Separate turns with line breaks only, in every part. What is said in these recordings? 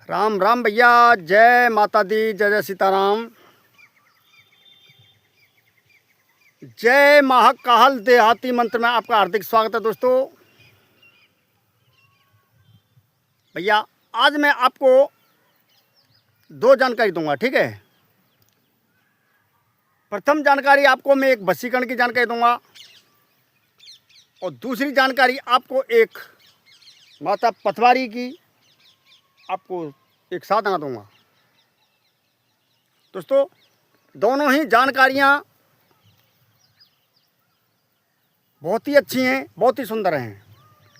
राम राम भैया, जय माता दी, जय जय सीताराम। जय महाकाल देहाती मंत्र में आपका हार्दिक स्वागत है दोस्तों। भैया आज मैं आपको दो जानकारी दूंगा, ठीक है। प्रथम जानकारी आपको मैं एक वशीकरण की जानकारी दूंगा और दूसरी जानकारी आपको एक माता पथवारी की आपको एक साधना दूंगा। दोस्तों दोनों ही जानकारियाँ बहुत ही अच्छी हैं, बहुत ही सुंदर हैं।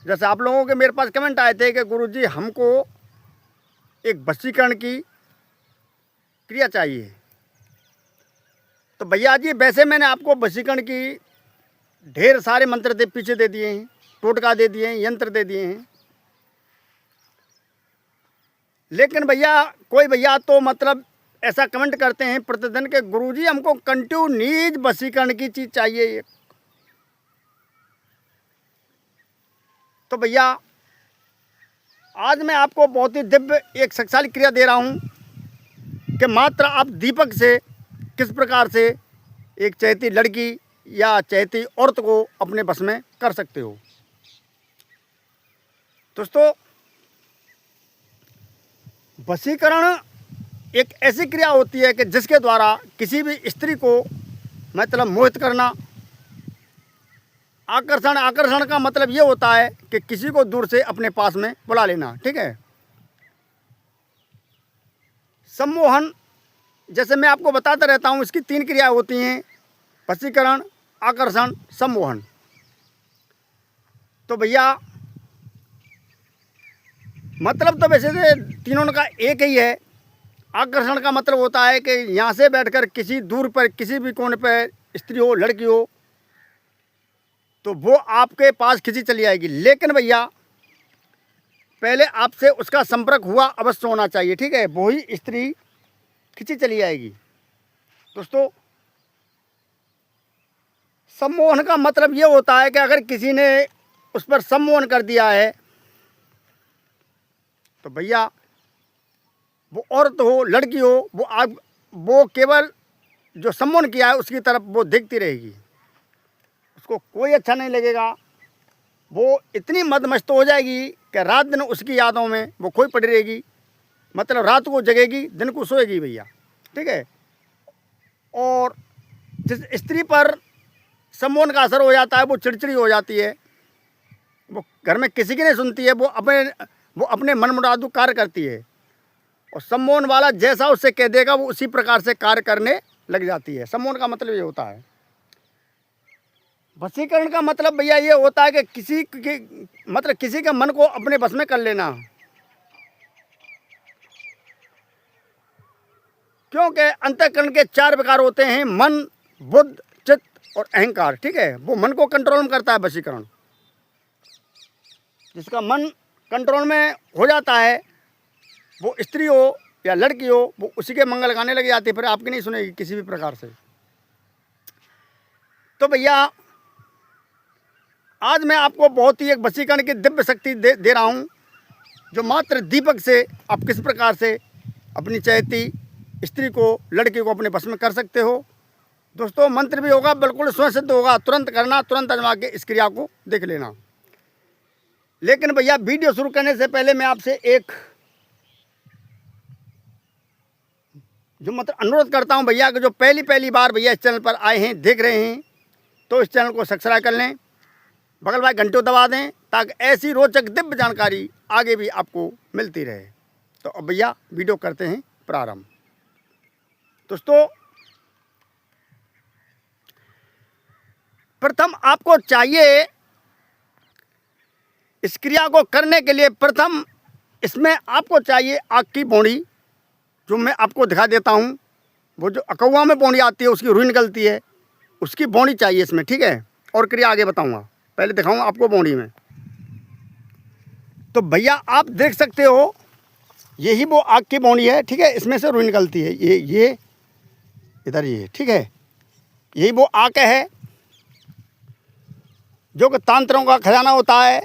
जैसे आप लोगों के मेरे पास कमेंट आए थे कि गुरुजी हमको एक वशीकरण की क्रिया चाहिए, तो भैया जी वैसे मैंने आपको वशीकरण की ढेर सारे मंत्र पीछे दे दिए हैं, टोटका दे दिए हैं, यंत्र दे दिए हैं। लेकिन भैया कोई भैया तो मतलब ऐसा कमेंट करते हैं प्रतिदिन के गुरुजी हमको कंटिन्यूज वशीकरण की चीज़ चाहिए। तो भैया आज मैं आपको बहुत ही दिव्य एक शक्तिशाली क्रिया दे रहा हूँ कि मात्र आप दीपक से किस प्रकार से एक चहेती लड़की या चहेती औरत को अपने बस में कर सकते हो। दोस्तों वशीकरण एक ऐसी क्रिया होती है कि जिसके द्वारा किसी भी स्त्री को मतलब मोहित करना। आकर्षण का मतलब ये होता है कि किसी को दूर से अपने पास में बुला लेना, ठीक है। सम्मोहन जैसे मैं आपको बताता रहता हूँ, इसकी तीन क्रियाएं होती हैं: वशीकरण, आकर्षण, सम्मोहन। तो भैया मतलब तो वैसे से तीनों का एक ही है। आकर्षण का मतलब होता है कि यहाँ से बैठकर किसी दूर पर किसी भी कोने पर स्त्री हो, लड़की हो, तो वो आपके पास खिंची चली आएगी। लेकिन भैया पहले आपसे उसका संपर्क हुआ अवश्य होना चाहिए, ठीक है, वो ही स्त्री खिंची चली आएगी। दोस्तों सम्मोहन का मतलब ये होता है कि अगर किसी ने उस पर सम्मोहन कर दिया है तो भैया वो औरत हो, लड़की हो, वो केवल जो सम्मोहन किया है उसकी तरफ वो देखती रहेगी, उसको कोई अच्छा नहीं लगेगा। वो इतनी मदमस्त हो जाएगी कि रात दिन उसकी यादों में वो खोई पड़ी रहेगी। मतलब रात को जगेगी, दिन को सोएगी भैया, ठीक है। और जिस स्त्री पर सम्मोहन का असर हो जाता है वो चिड़चिड़ी हो जाती है, वो घर में किसी की नहीं सुनती है, वो अपने मन मुरादू कार्य करती है। और सम्मोहन वाला जैसा उससे कह देगा वो उसी प्रकार से कार्य करने लग जाती है। सम्मोहन का मतलब ये होता है। वशीकरण का मतलब भैया ये होता है कि किसी के मन को अपने बस में कर लेना। क्योंकि अंतःकरण के चार विकार होते हैं: मन, बुद्ध, चित्त और अहंकार, ठीक है। वो मन को कंट्रोल में करता है वशीकरण। जिसका मन कंट्रोल में हो जाता है, वो स्त्री हो या लड़की हो, वो उसी के मंगल गाने लग जाती है, फिर आपकी नहीं सुनेगी किसी भी प्रकार से। तो भैया आज मैं आपको बहुत ही एक वशीकरण की दिव्य शक्ति दे रहा हूँ, जो मात्र दीपक से आप किस प्रकार से अपनी चहेती स्त्री को, लड़की को अपने बस में कर सकते हो। दोस्तों मंत्र भी होगा, बिल्कुल स्वयं सिद्ध होगा। तुरंत करना, तुरंत आजमा के इस क्रिया को देख लेना। लेकिन भैया वीडियो शुरू करने से पहले मैं आपसे एक जो मतलब अनुरोध करता हूं भैया कि जो पहली बार भैया इस चैनल पर आए हैं, देख रहे हैं, तो इस चैनल को सब्सक्राइब कर लें, बगल वाले घंटे दबा दें, ताकि ऐसी रोचक दिव्य जानकारी आगे भी आपको मिलती रहे। तो अब भैया वीडियो करते हैं प्रारंभ। दोस्तों प्रथम आपको चाहिए इस क्रिया को करने के लिए, प्रथम इसमें आपको चाहिए आग की बौड़ी, जो मैं आपको दिखा देता हूँ। वो जो अकौआ में बौड़ी आती है उसकी रुई निकलती है, उसकी बौड़ी चाहिए इसमें, ठीक है। और क्रिया आगे बताऊँगा, पहले दिखाऊँगा आपको बौड़ी में। तो भैया आप देख सकते हो यही वो आग की बौड़ी है, ठीक है। इसमें से रुई निकलती है, ये इधर ये, ठीक है। यही वो आग है जो कि तांत्रों का खजाना होता है,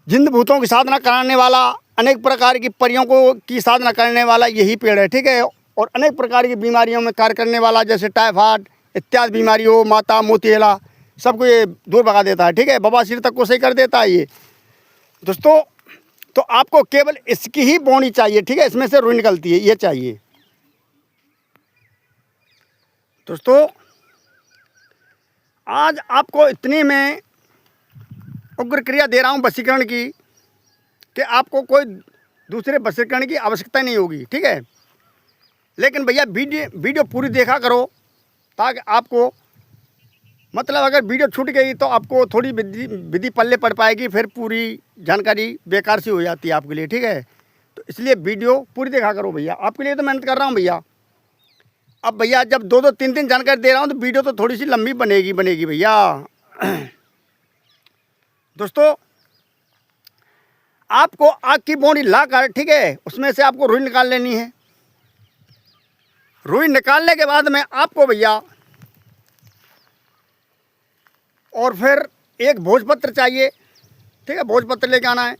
जिन भूतों की साधना कराने वाला, अनेक प्रकार की परियों को की साधना करने वाला यही पेड़ है, ठीक है। और अनेक प्रकार की बीमारियों में कार्य करने वाला, जैसे टाइफाइड इत्यादि बीमारियों, माता मोतियाला, सबको ये दूर भगा देता है, ठीक है। बवासीर तक को सही कर देता है ये दोस्तों। तो आपको केवल इसकी ही बोनी चाहिए, ठीक है। इसमें से रुई निकलती है, ये चाहिए दोस्तों। आज आपको इतनी में उग्र क्रिया दे रहा हूँ वशीकरण की कि आपको कोई दूसरे वशीकरण की आवश्यकता नहीं होगी, ठीक है। लेकिन भैया वीडियो पूरी देखा करो, ताकि आपको मतलब अगर वीडियो छूट गई तो आपको थोड़ी विधि पल्ले पड़ पाएगी, फिर पूरी जानकारी बेकार सी हो जाती है आपके लिए, ठीक है। तो इसलिए वीडियो पूरी देखा करो भैया, आपके लिए तो मेहनत कर रहा हूँ भैया। अब भैया जब 2-2 3-3 जानकारी दे रहा हूँ तो वीडियो तो थोड़ी सी लंबी बनेगी भैया। दोस्तों, आपको आग की बोनी लाकर, ठीक है, उसमें से आपको रुई निकाल लेनी है। रुई निकालने के बाद में आपको भैया और फिर एक भोजपत्र चाहिए, ठीक है। भोजपत्र लेके आना है,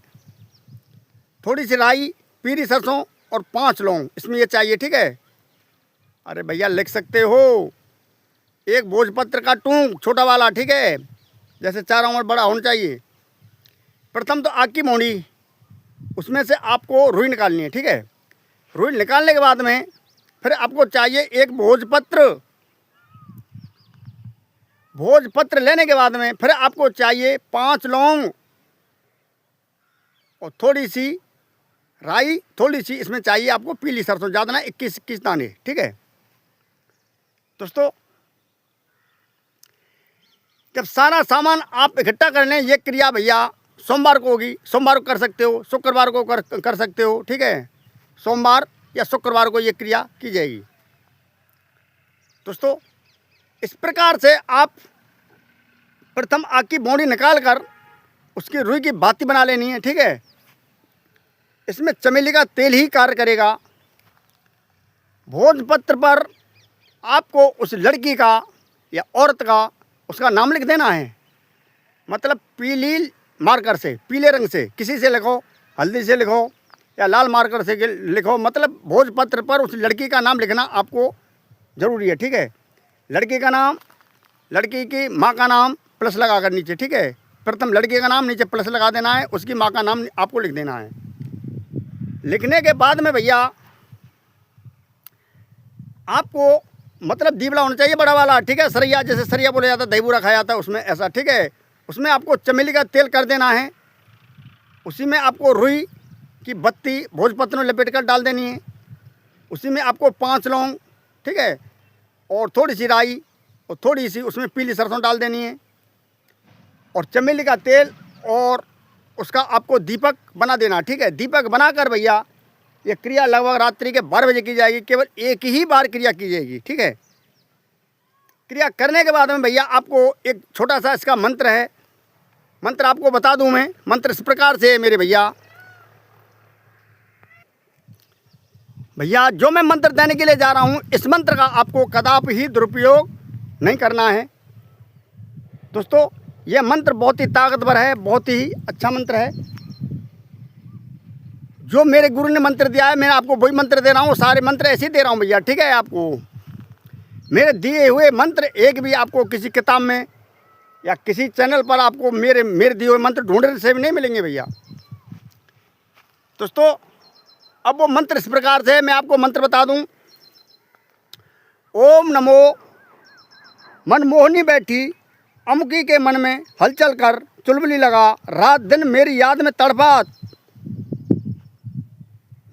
थोड़ी सी राई, पीली सरसों और 5 लौंग इसमें ये चाहिए, ठीक है। अरे भैया लिख सकते हो, एक भोजपत्र का टूंक छोटा वाला, ठीक है, जैसे 4 उंगल बड़ा होना चाहिए। प्रथम तो आग की बोनी, उसमें से आपको रुई निकालनी है, ठीक है। रुई निकालने के बाद में फिर आपको चाहिए एक भोजपत्र। भोजपत्र लेने के बाद में फिर आपको चाहिए 5 लौंग और थोड़ी सी राई, थोड़ी सी इसमें चाहिए आपको पीली सरसों, ज़्यादा ना 21 दाने, ठीक है दोस्तों। जब सारा सामान आप इकट्ठा कर लें, ये क्रिया भैया सोमवार को होगी। सोमवार को कर सकते हो, शुक्रवार को कर सकते हो, ठीक है। सोमवार या शुक्रवार को ये क्रिया की जाएगी दोस्तों। इस प्रकार से आप प्रथम आग की बोनी निकाल कर उसकी रुई की बाती बना लेनी है, ठीक है। इसमें चमेली का तेल ही कार्य करेगा। भोजपत्र पर आपको उस लड़की का या औरत का उसका नाम लिख देना है, मतलब पीली मार्कर से, पीले रंग से, किसी से लिखो, हल्दी से लिखो या लाल मार्कर से लिखो, मतलब भोजपत्र पर उस लड़की का नाम लिखना आपको ज़रूरी है, ठीक है। लड़की का नाम, लड़की की माँ का नाम प्लस लगा कर नीचे, ठीक है। प्रथम लड़के का नाम, नीचे प्लस लगा देना है, उसकी माँ का नाम आपको लिख देना है। लिखने के बाद में भैया आपको मतलब दीवला होना चाहिए बड़ा वाला, ठीक है। सरिया, जैसे सरिया बोला जाता है, दही बूरा खाया जाता है उसमें, ऐसा, ठीक है। उसमें आपको चमेली का तेल कर देना है। उसी में आपको रुई की बत्ती भोजपत्र में लपेट कर डाल देनी है। उसी में आपको 5 लौंग, ठीक है, और थोड़ी सी राई और थोड़ी सी उसमें पीली सरसों डाल देनी है, और चमेली का तेल, और उसका आपको दीपक बना देना, ठीक है। दीपक बनाकर भैया ये क्रिया लगभग रात्रि के 12 बजे की जाएगी। केवल एक ही बार क्रिया की जाएगी, ठीक है। क्रिया करने के बाद में भैया आपको एक छोटा सा इसका मंत्र है, मंत्र आपको बता दूं मैं। मंत्र इस प्रकार से है मेरे भैया। जो मैं मंत्र देने के लिए जा रहा हूं, इस मंत्र का आपको कदापि ही दुरुपयोग नहीं करना है दोस्तों। यह मंत्र बहुत ही ताकतवर है, बहुत ही अच्छा मंत्र है। जो मेरे गुरु ने मंत्र दिया है, मैं आपको वही मंत्र दे रहा हूँ। सारे मंत्र ऐसे ही दे रहा हूँ भैया, ठीक है। आपको मेरे दिए हुए मंत्र एक भी आपको किसी किताब में या किसी चैनल पर आपको मेरे दिए हुए मंत्र ढूंढने से भी नहीं मिलेंगे भैया दोस्तों। अब वो मंत्र इस प्रकार से, मैं आपको मंत्र बता दूं। ओम नमो मनमोहनी बैठी अमुकी के मन में हलचल कर चुलबुली लगा, रात दिन मेरी याद में तड़पा,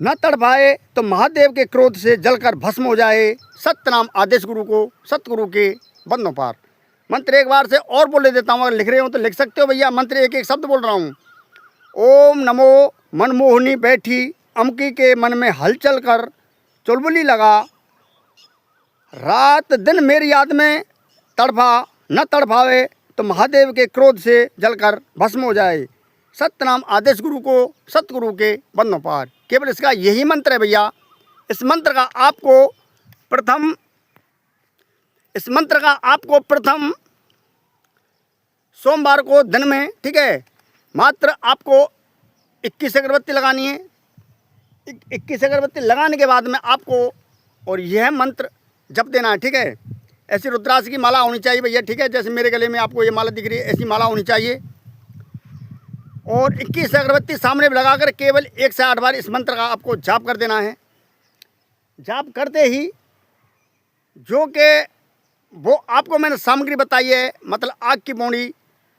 न तड़पाए तो महादेव के क्रोध से जलकर भस्म हो जाए। सत्यनाम आदेश गुरु को सतगुरु के बंधों पार। मंत्र एक बार से और बोले देता हूँ, अगर लिख रहे हो तो लिख सकते हो भैया। मंत्र एक एक शब्द बोल रहा हूँ। ओम नमो मनमोहनी बैठी अमुकी के मन में हलचल कर चुलबुली लगा, रात दिन मेरी याद में तड़पा, न तड़पावे तो महादेव के क्रोध से जलकर भस्म हो जाए। सत्यनाम आदेश गुरु को सतगुरु के बंधों पार। केवल इसका यही मंत्र है भैया। इस मंत्र का आपको प्रथम सोमवार को दिन में, ठीक है, मात्र आपको 21 अगरबत्ती लगानी है। 21 अगरबत्ती लगाने के बाद में आपको और यह मंत्र जप देना है, ठीक है। ऐसी रुद्राक्ष की माला होनी चाहिए भैया, ठीक है। जैसे मेरे गले में आपको ये माला दिख रही है, ऐसी माला होनी चाहिए। और 21 अगरबत्ती सामने लगाकर केवल 1 से 8 बार इस मंत्र का आपको जाप कर देना है। जाप करते ही जो कि वो आपको मैंने सामग्री बताई है, मतलब आग की पौड़ी,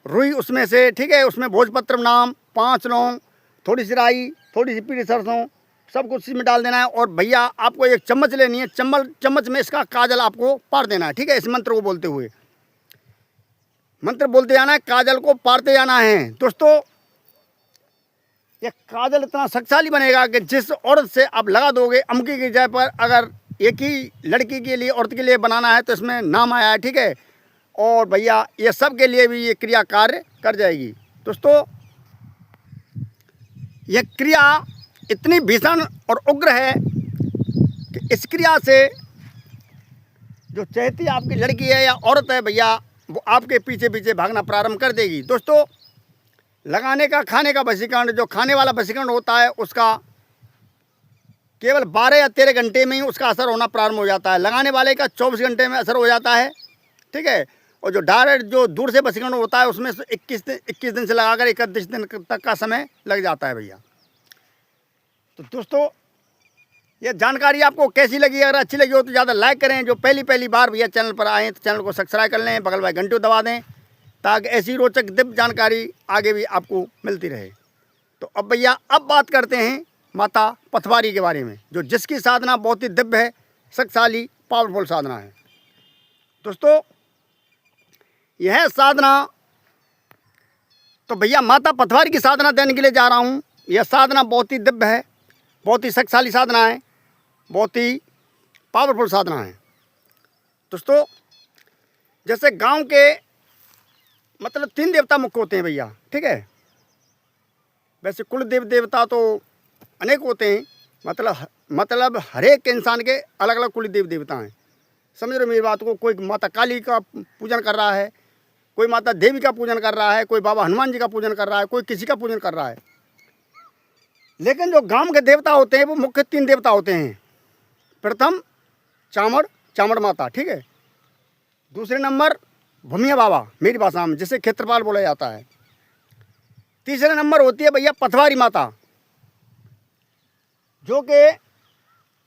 रुई उसमें से, ठीक है। उसमें भोजपत्र नाम, 5 लौंग, थोड़ी सी राई, थोड़ी सी पीली सरसों, सब कुछ इसमें डाल देना है। और भैया आपको एक चम्मच लेनी है, चम्मच में इसका काजल आपको पार देना है, ठीक है। इस मंत्र को बोलते हुए मंत्र बोलते जाना है, काजल को पारते जाना है। दोस्तों ये काजल इतना शक्तिशाली बनेगा कि जिस औरत से आप लगा दोगे, अमकी की जगह पर अगर एक ही लड़की के लिए, औरत के लिए बनाना है तो इसमें नाम आया है, ठीक है। और भैया ये सब के लिए भी ये क्रिया कार्य कर जाएगी। दोस्तों यह क्रिया इतनी भीषण और उग्र है कि इस क्रिया से जो चाहती आपकी लड़की है या औरत है भैया, वो आपके पीछे पीछे भागना प्रारंभ कर देगी। दोस्तों लगाने का, खाने का वशीकरण, जो खाने वाला वशीकरण होता है उसका केवल 12 या 13 घंटे में ही उसका असर होना प्रारंभ हो जाता है। लगाने वाले का 24 घंटे में असर हो जाता है, ठीक है। और जो डायरेक्ट जो दूर से वशीकरण होता है उसमें 21 दिन से लगाकर 31 दिन तक का समय लग जाता है भैया। तो दोस्तों ये जानकारी आपको कैसी लगी? अगर अच्छी लगी हो तो ज़्यादा लाइक करें। जो पहली बार भैया चैनल पर आएँ तो चैनल को सब्सक्राइब कर लें, बगल वाले घंटी दबा दें ताकि ऐसी रोचक दिव्य जानकारी आगे भी आपको मिलती रहे। तो अब भैया अब बात करते हैं माता पथवारी के बारे में, जो जिसकी साधना बहुत ही दिव्य है, शक्तिशाली, पावरफुल साधना है। दोस्तों यह साधना तो भैया माता पथवारी की साधना देने के लिए जा रहा हूँ। यह साधना बहुत ही दिव्य है, बहुत ही शक्तिशाली साधना है, बहुत ही पावरफुल साधना है। दोस्तों जैसे गांव के मतलब 3 देवता मुख्य होते हैं भैया, ठीक है। वैसे कुल देवता तो अनेक होते हैं, मतलब हर एक इंसान के अलग अलग कुल देवता हैं। समझ रहे हो मेरी बात को? कोई माता काली का पूजन कर रहा है, कोई माता देवी का पूजन कर रहा है, कोई बाबा हनुमान जी का पूजन कर रहा है, कोई किसी का पूजन कर रहा है। लेकिन जो गांव के देवता होते हैं वो मुख्य 3 देवता होते हैं। प्रथम चामड़ माता, ठीक है। दूसरे नंबर भूमिया बाबा मेरी भाषा में, जिसे क्षेत्रपाल बोला जाता है। तीसरे नंबर होती है भैया पथवारी माता, जो कि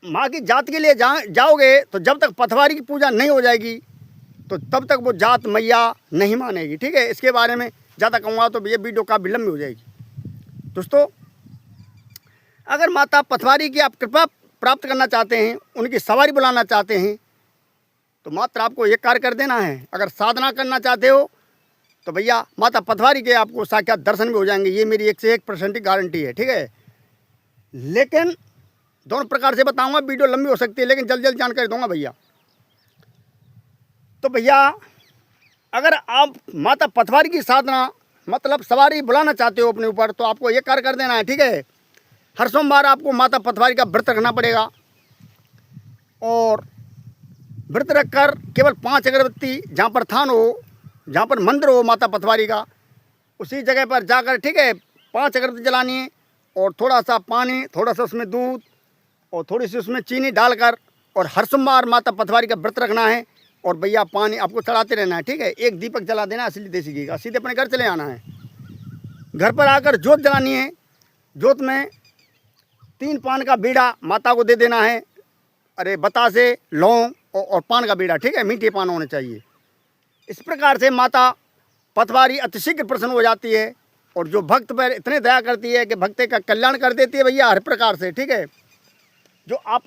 माँ की जात के लिए जाओगे तो जब तक पथवारी की पूजा नहीं हो जाएगी तो तब तक वो जात मैया नहीं मानेगी, ठीक है। इसके बारे में ज़्यादा कहूँगा तो ये वीडियो काफ़ी लंबी हो जाएगी। दोस्तों अगर माता पथवारी की आप कृपा प्राप्त करना चाहते हैं, उनकी सवारी बुलाना चाहते हैं, तो मात्र आपको ये कार्य कर देना है। अगर साधना करना चाहते हो तो भैया माता पथवारी के आपको साक्षात दर्शन भी हो जाएंगे, ये मेरी 1 से 1% की गारंटी है, ठीक है। लेकिन दोनों प्रकार से बताऊंगा, वीडियो लंबी हो सकती है लेकिन जल्द जानकारी दूंगा भैया। तो भैया अगर आप माता पथवारी की साधना मतलब सवारी बुलाना चाहते हो अपने ऊपर, तो आपको ये कार्य कर देना है, ठीक है। हर सोमवार आपको माता पथवारी का व्रत रखना पड़ेगा और व्रत रखकर केवल 5 अगरबत्ती, जहाँ पर थान हो, जहाँ पर मंदिर हो माता पथवारी का, उसी जगह पर जाकर, ठीक है, 5 अगरबत्ती जलानी है और थोड़ा सा पानी, थोड़ा सा उसमें दूध और थोड़ी सी उसमें चीनी डालकर, और हर सोमवार माता पथवारी का व्रत रखना है। और भैया पानी आपको चढ़ाते रहना है, ठीक है। 1 दीपक जला देना, असली देसी घी का, सीधे अपने घर चले आना है। घर पर आकर जोत जलानी है। जोत में 3 पान का बीड़ा माता को दे देना है, अरे बतासे, लौंग और पान का बीड़ा, ठीक है। मीठे पान होने चाहिए। इस प्रकार से माता पथवारी अतिशीघ्र प्रसन्न हो जाती है और जो भक्त पर इतने दया करती है कि भक्त का कल्याण कर देती है भैया हर प्रकार से, ठीक है। जो आप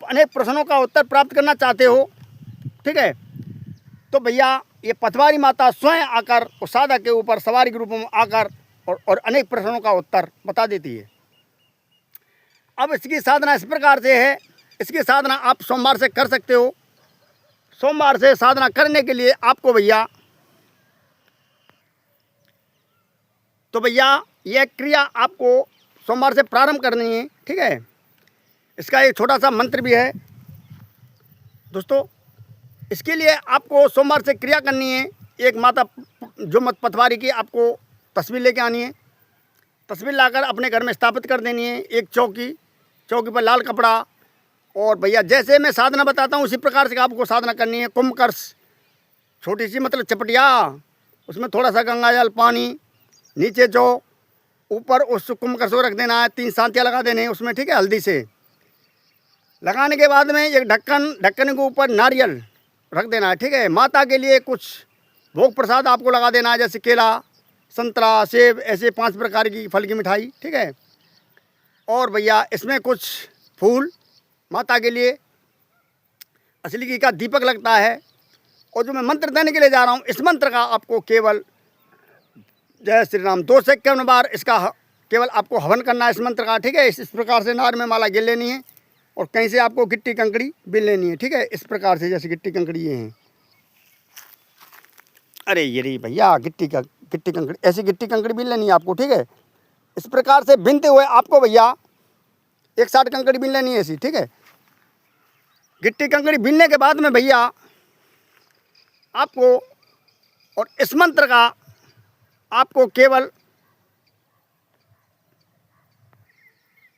अनेक प्रश्नों का उत्तर प्राप्त करना चाहते हो, ठीक है, तो भैया ये पथवारी माता स्वयं आकर उस साधक के ऊपर सवारी के रूप में आकर और अनेक प्रश्नों का उत्तर बता देती है। अब इसकी साधना इस प्रकार से है, इसकी साधना आप सोमवार से कर सकते हो। सोमवार से साधना करने के लिए आपको भैया यह क्रिया आपको सोमवार से प्रारंभ करनी है, ठीक है। इसका एक छोटा सा मंत्र भी है दोस्तों। इसके लिए आपको सोमवार से क्रिया करनी है। एक माता जो मत पथवारी की आपको तस्वीर लेके आनी है, तस्वीर लाकर अपने घर में स्थापित कर देनी है। एक चौकी पर लाल कपड़ा, और भैया जैसे मैं साधना बताता हूँ उसी प्रकार से आपको साधना करनी है। कुंभकर्ष, छोटी सी मतलब चपटिया, उसमें थोड़ा सा गंगा जल पानी, नीचे जो ऊपर उस कुंभकर्ष को रख देना है, 3 सांतियाँ लगा देने हैं उसमें, ठीक है, हल्दी से। लगाने के बाद में एक ढक्कन के ऊपर नारियल रख देना है, ठीक है। माता के लिए कुछ भोग प्रसाद आपको लगा देना है, जैसे केला, संतरा, सेब, ऐसे 5 प्रकार की फल की मिठाई, ठीक है। और भैया इसमें कुछ फूल माता के लिए, असली घी का दीपक लगता है। और जो मैं मंत्र देने के लिए जा रहा हूँ, इस मंत्र का आपको केवल जय श्री राम 2 से 51 बार इसका केवल आपको हवन करना है इस मंत्र का, ठीक है। इस प्रकार से नार में माला गिर लेनी है, और कहीं से आपको गिट्टी कंकड़ी बिन लेनी है, ठीक है। इस प्रकार से, जैसे गिट्टी कंकड़ी ये हैं, अरे ये रही भैया गिट्टी कंकड़ी, ऐसी गिट्टी कंकड़ी बिन लेनी है आपको, ठीक है। इस प्रकार से बिनते हुए आपको भैया 160 कंकड़ी बिन लेनी है ऐसी, ठीक है। गिट्टी कंकड़ी बिनने के बाद में भैया आपको, और इस मंत्र का आपको केवल,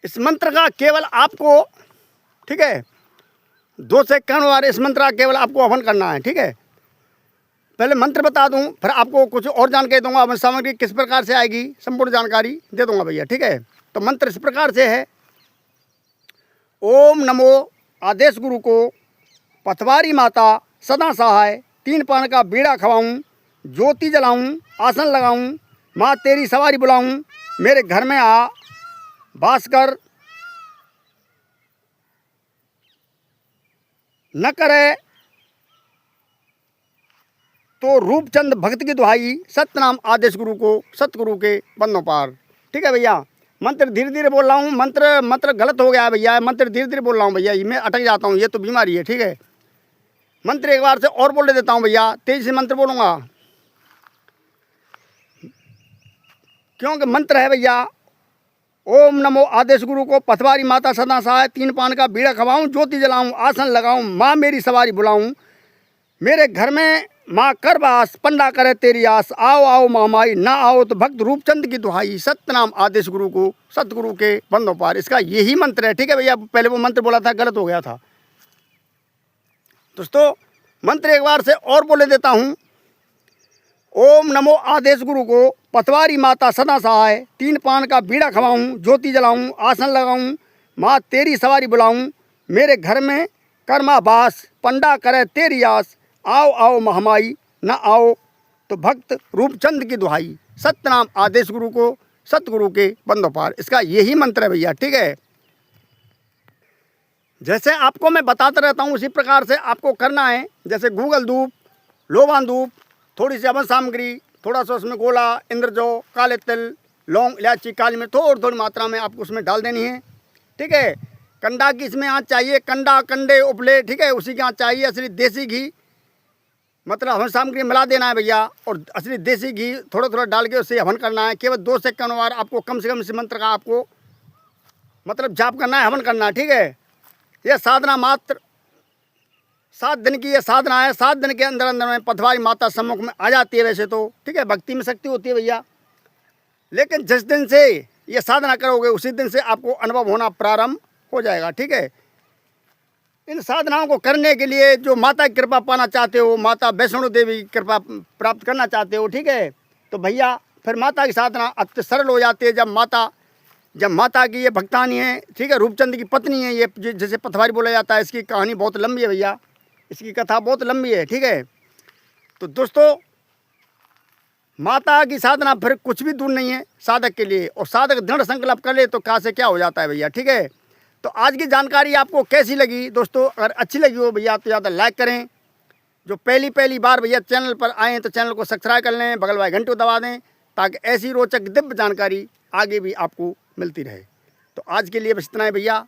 इस मंत्र का केवल आपको, ठीक है, 2 से 51 बार इस मंत्र का केवल आपको हवन करना है, ठीक है। पहले मंत्र बता दूं, फिर आपको कुछ और जानकारी दूंगा, हवन सामग्री किस प्रकार से आएगी, संपूर्ण जानकारी दे दूंगा भैया, ठीक है। तो मंत्र इस प्रकार से है। ओम नमो आदेश गुरु को, पतवारी माता सदा सहाय, 3 पान का बीड़ा खवाऊं, ज्योति जलाऊं, आसन लगाऊं, माँ तेरी सवारी बुलाऊं, मेरे घर में आ वास कर, न करे तो रूपचंद भक्त की दुहाई, सतनाम आदेश गुरु को, सतगुरु के बंदों पार, ठीक है भैया। मंत्र धीरे धीरे बोल रहा हूँ, मंत्र गलत हो गया है भैया, मंत्र धीरे धीरे बोल रहा हूँ भैया, मैं अटक जाता हूँ, ये तो बीमारी है, ठीक है। मंत्र एक बार से और बोल देता हूँ भैया, तेजी से मंत्र बोलूँगा, क्योंकि मंत्र है भैया। ओम नमो आदेश गुरु को, पतवारी माता सदा सहाय, 3 पान का बीड़ा खवाऊं, ज्योति जलाऊं, आसन लगाऊं, माँ मेरी सवारी बुलाऊं, मेरे घर में माँ कर वास, पंडा करे तेरी आस, आओ आओ महामाई, ना आओ तो भक्त रूपचंद की दुहाई, सतनाम आदेश गुरु को, सतगुरु के बंदों पार। इसका यही मंत्र है, ठीक है भैया। पहले वो मंत्र बोला था, गलत हो गया था दोस्तों। मंत्र एक बार से और बोले देता हूँ। ओम नमो आदेश गुरु को, पतवारी माता सदा सहाय, 3 पान का बीड़ा खवाऊं, ज्योति जलाऊं, आसन लगाऊं, माँ तेरी सवारी बुलाऊं, मेरे घर में कर्मा बास, पंडा करे तेरी आस, आओ आओ महामाई, न आओ तो भक्त रूपचंद की दुहाई, सतनाम आदेश गुरु को, सतगुरु के बंदों पार। इसका यही मंत्र है भैया, ठीक है। जैसे आपको मैं बताता रहता हूँ उसी प्रकार से आपको करना है। जैसे गूगल धूप, लोबान धूप, थोड़ी सी हवन सामग्री, थोड़ा सा उसमें गोला, इंद्रजौ, काले तिल, लौंग, इलायची, काली मिर्च थोड़ी मात्रा में आपको उसमें डाल देनी है, ठीक है। कंडा की इसमें आँच चाहिए, कंडा, कंडे, उपले, ठीक है, उसी की आँच चाहिए। असली देसी घी, मतलब हवन सामग्री मिला देना है भैया, और असली देसी घी थोड़ा थोड़ा डाल के उससे हवन करना है। केवल 2 से 51 बार आपको कम से कम इस मंत्र का आपको मतलब जाप करना है, हवन करना है, ठीक है। यह साधना मात्र 7 दिन की ये साधना है। 7 दिन के अंदर अंदर में पतवारी माता सम्मुख में आ जाती है वैसे तो, ठीक है। भक्ति में शक्ति होती है भैया, लेकिन जिस दिन से ये साधना करोगे उसी दिन से आपको अनुभव होना प्रारंभ हो जाएगा, ठीक है। इन साधनाओं को करने के लिए जो माता की कृपा पाना चाहते हो, माता वैष्णो देवी की कृपा प्राप्त करना चाहते हो, ठीक है, तो भैया फिर माता की साधना अत्यंत सरल हो जाती है। जब माता की ये भक्तानी है, ठीक है, रूपचंद की पत्नी है, ये जैसे पतवारी बोला जाता है। इसकी कहानी बहुत लंबी है भैया, इसकी कथा बहुत लंबी है, ठीक है। तो दोस्तों माता की साधना फिर कुछ भी दूर नहीं है साधक के लिए, और साधक दृढ़ संकल्प कर ले तो कहाँ से क्या हो जाता है भैया, ठीक है। तो आज की जानकारी आपको कैसी लगी दोस्तों? अगर अच्छी लगी हो भैया तो ज़्यादा लाइक करें। जो पहली बार भैया चैनल पर आए हैं तो चैनल को सब्सक्राइब कर लें, बगल वाले घंटे को दबा दें, ताकि ऐसी रोचक दिव्य जानकारी आगे भी आपको मिलती रहे। तो आज के लिए बस इतना है भैया।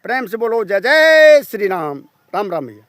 प्रेम से बोलो जय जय श्री राम। राम राम भैया।